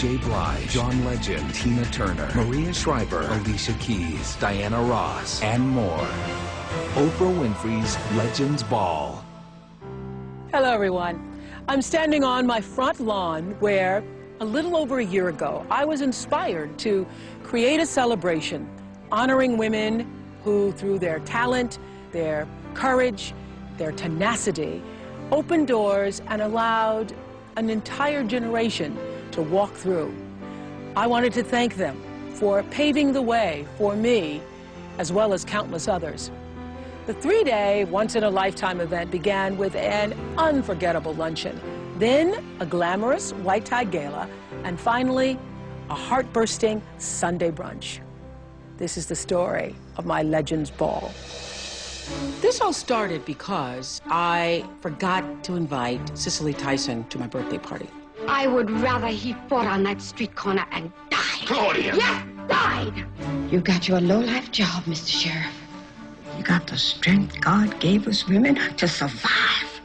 J. Blige, John Legend, Tina Turner, Maria Shriver, Alicia Keys, Diana Ross, and more. Oprah Winfrey's Legends Ball. Hello, everyone. I'm standing on my front lawn where, a little over a year ago, I was inspired to create a celebration honoring women who, through their talent, their courage, their tenacity, opened doors and allowed an entire generation to walk through. I wanted to thank them for paving the way for me, as well as countless others. The three-day, once-in-a-lifetime event began with an unforgettable luncheon, then a glamorous white-tie gala, and finally, a heart-bursting Sunday brunch. This is the story of my Legends Ball. This all started because I forgot to invite Cicely Tyson to my birthday party. I would rather he fought on that street corner and died. Claudia! Yes, died! You got your low-life job, Mr. Sheriff. You got the strength God gave us women to survive.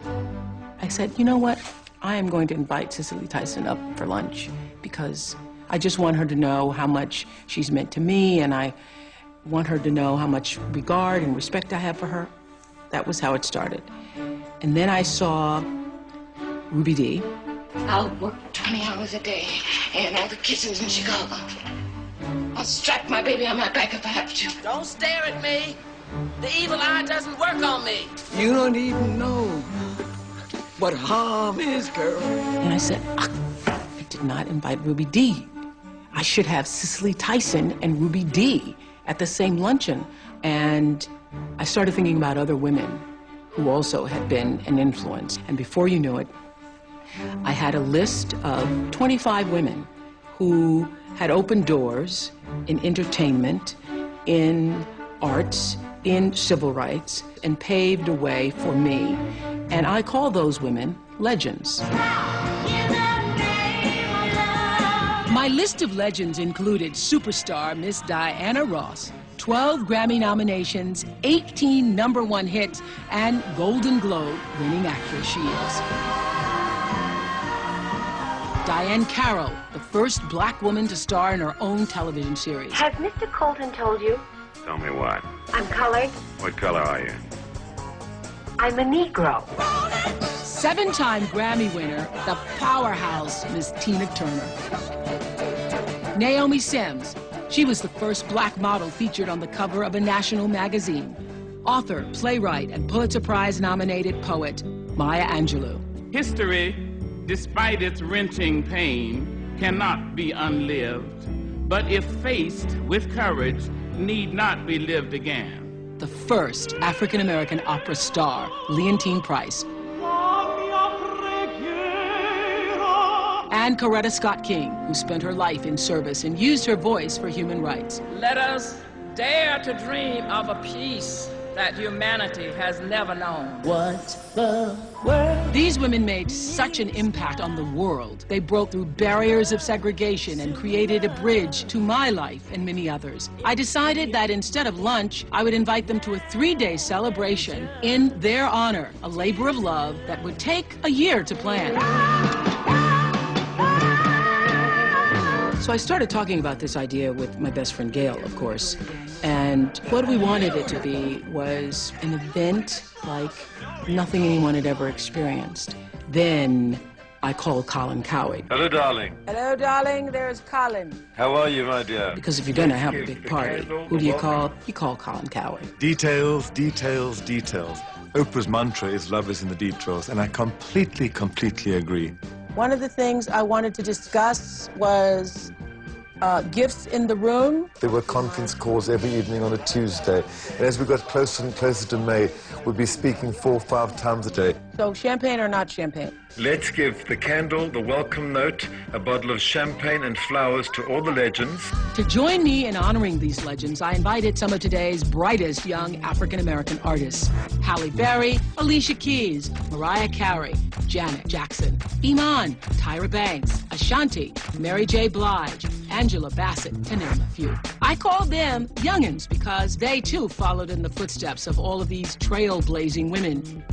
I said, you know what? I am going to invite Cicely Tyson up for lunch because I just want her to know how much she's meant to me, and I want her to know how much regard and respect I have for her. That was how it started. And then I saw Ruby Dee. I'll work 20 hours a day and all the kitchens in Chicago. I'll strap my baby on my back if I have to. Don't stare at me. The evil eye doesn't work on me. You don't even know what harm is, girl. And I said, I did not invite Ruby Dee. I should have Cicely Tyson and Ruby Dee at the same luncheon. And I started thinking about other women who also had been an influence. And before you knew it, I had a list of 25 women who had opened doors in entertainment, in arts, in civil rights, and paved a way for me. And I call those women legends. My list of legends included superstar Miss Diana Ross, 12 Grammy nominations, 18 #1 hits, and Golden Globe winning actress she is. Diane Carroll, the first black woman to star in her own television series. Has Mr. Colton told you? Tell me what? I'm colored. What color are you? I'm a Negro. 7-time Grammy winner, the powerhouse Miss Tina Turner. Naomi Sims, she was the first black model featured on the cover of a national magazine. Author, playwright, and Pulitzer Prize-nominated poet, Maya Angelou. History, despite its wrenching pain, cannot be unlived, but if faced with courage, need not be lived again. The first African-American opera star, Leontine Price. And Coretta Scott King, who spent her life in service and used her voice for human rights. Let us dare to dream of a peace that humanity has never known. What the world? These women made such an impact on the world. They broke through barriers of segregation and created a bridge to my life and many others. I decided that instead of lunch, I would invite them to a 3-day celebration in their honor, a labor of love that would take a year to plan. So I started talking about this idea with my best friend Gail, of course, and what we wanted it to be was an event like nothing anyone had ever experienced. Then I called Colin Cowie. Hello, darling. Hello, darling, there's Colin. How are you, my dear? Because if you're gonna have a big party, who do you call? You call Colin Cowie. Details, details, details. Oprah's mantra is love is in the details, and I completely agree. One of the things I wanted to discuss was gifts in the room. There were conference calls every evening on a Tuesday, and as we got closer and closer to May, we'd be speaking 4 or 5 times a day. So champagne or not champagne? Let's give the candle, the welcome note, a bottle of champagne and flowers to all the legends. To join me in honoring these legends, I invited some of today's brightest young African-American artists. Halle Berry, Alicia Keys, Mariah Carey, Janet Jackson, Iman, Tyra Banks, Ashanti, Mary J. Blige, Angela Bassett, to name a few. I called them youngins because they too followed in the footsteps of all of these trailblazing women.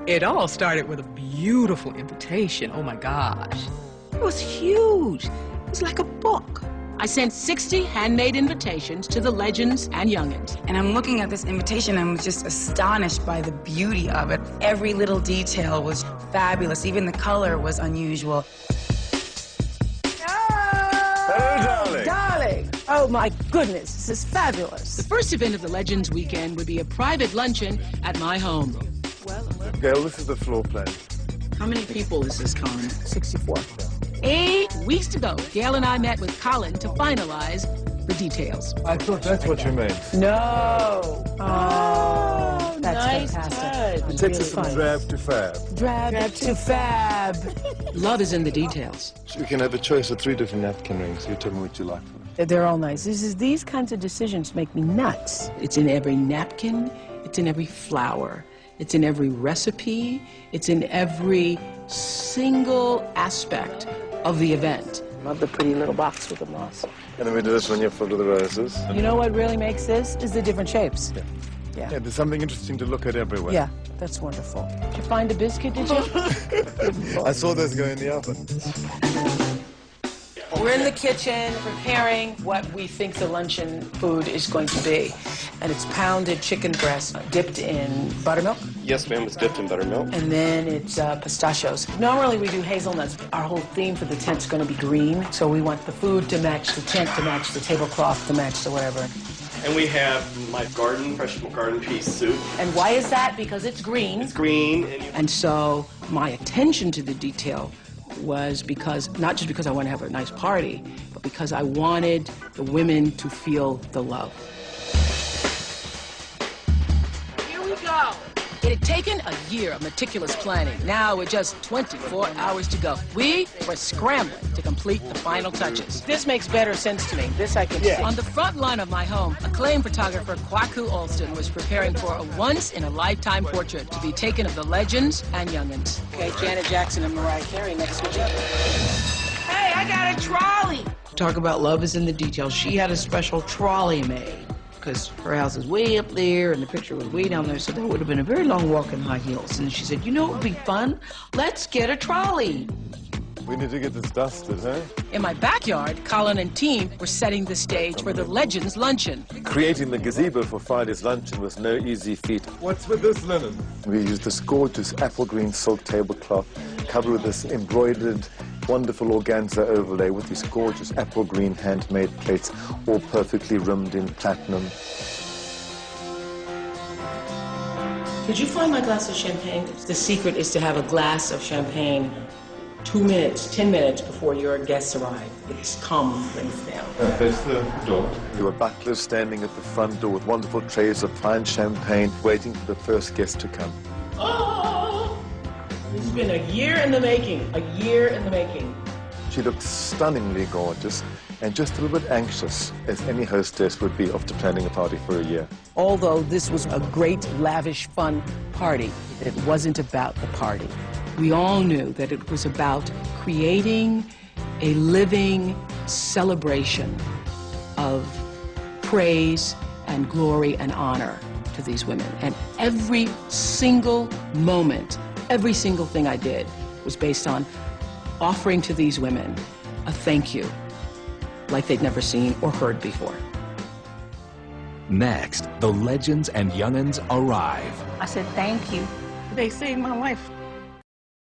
It all started with a beautiful invitation. Oh my gosh. It was huge. It's like a book. I sent 60 handmade invitations to the Legends and Youngins. And I'm looking at this invitation and I'm just astonished by the beauty of it. Every little detail was fabulous. Even the color was unusual. Hello, Darling! Oh my goodness, this is fabulous. The first event of the Legends weekend would be a private luncheon at my home. Gail, this is the floor plan. How many people is this, Colin? 64. 8 weeks to go, Gail and I met with Colin to finalize the details. I thought that's what you meant. No. Oh, that's nice fantastic. It takes us from drab to fab. Drab to fab. Love is in the details. So you can have a choice of 3 different napkin rings. You tell me what you like for them. They're all nice. These kinds of decisions make me nuts. It's in every napkin. It's in every flower. It's in every recipe. It's in every single aspect of the event. Love the pretty little box with the moss. And then we do this one here for the roses. You know what really makes this? Is the different shapes. Yeah, there's something interesting to look at everywhere. Yeah, that's wonderful. Did you find a biscuit, did you? I saw those go in the oven. We're in the kitchen preparing what we think the luncheon food is going to be. And it's pounded chicken breast dipped in buttermilk. Yes, ma'am, it's dipped in buttermilk. And then it's pistachios. Normally we do hazelnuts. Our whole theme for the tent's going to be green. So we want the food to match the tent, to match the tablecloth, to match the whatever. And we have my fresh garden pea soup. And why is that? Because it's green. It's green. And so my attention to the detail was not just because I want to have a nice party, but because I wanted the women to feel the love. Here we go. It had taken a year of meticulous planning. Now with just 24 hours to go, we were scrambling to complete the final touches. This makes better sense to me. This I can see. On the front line of my home, acclaimed photographer Kwaku Alston was preparing for a once-in-a-lifetime portrait to be taken of the Legends and Youngins. Okay, Janet Jackson and Mariah Carey next to each other. Hey, I got a trolley! Talk about love is in the details. She had a special trolley made because her house is way up there and the picture was way down there, so that would have been a very long walk in high heels. And she said, you know what would be fun? Let's get a trolley. We need to get this dusted, huh? In my backyard, Colin and team were setting the stage for the Legends Luncheon. Creating the gazebo for Friday's luncheon was no easy feat. What's with this linen? We used this gorgeous apple green silk tablecloth covered with this embroidered, wonderful organza overlay with these gorgeous apple green handmade plates, all perfectly rimmed in platinum. Could you find my glass of champagne? The secret is to have a glass of champagne 2 minutes, 10 minutes before your guests arrive. It's calm things down. That's the door. There were butlers standing at the front door with wonderful trays of fine champagne, waiting for the first guest to come. Oh! This has been a year in the making. A year in the making. She looked stunningly gorgeous and just a little bit anxious, as any hostess would be after planning a party for a year. Although this was a great, lavish, fun party, it wasn't about the party. We all knew that it was about creating a living celebration of praise and glory and honor to these women. And every single moment, every single thing I did was based on offering to these women a thank you like they'd never seen or heard before. Next, the Legends and Youngins arrive. I said, thank you. They saved my life.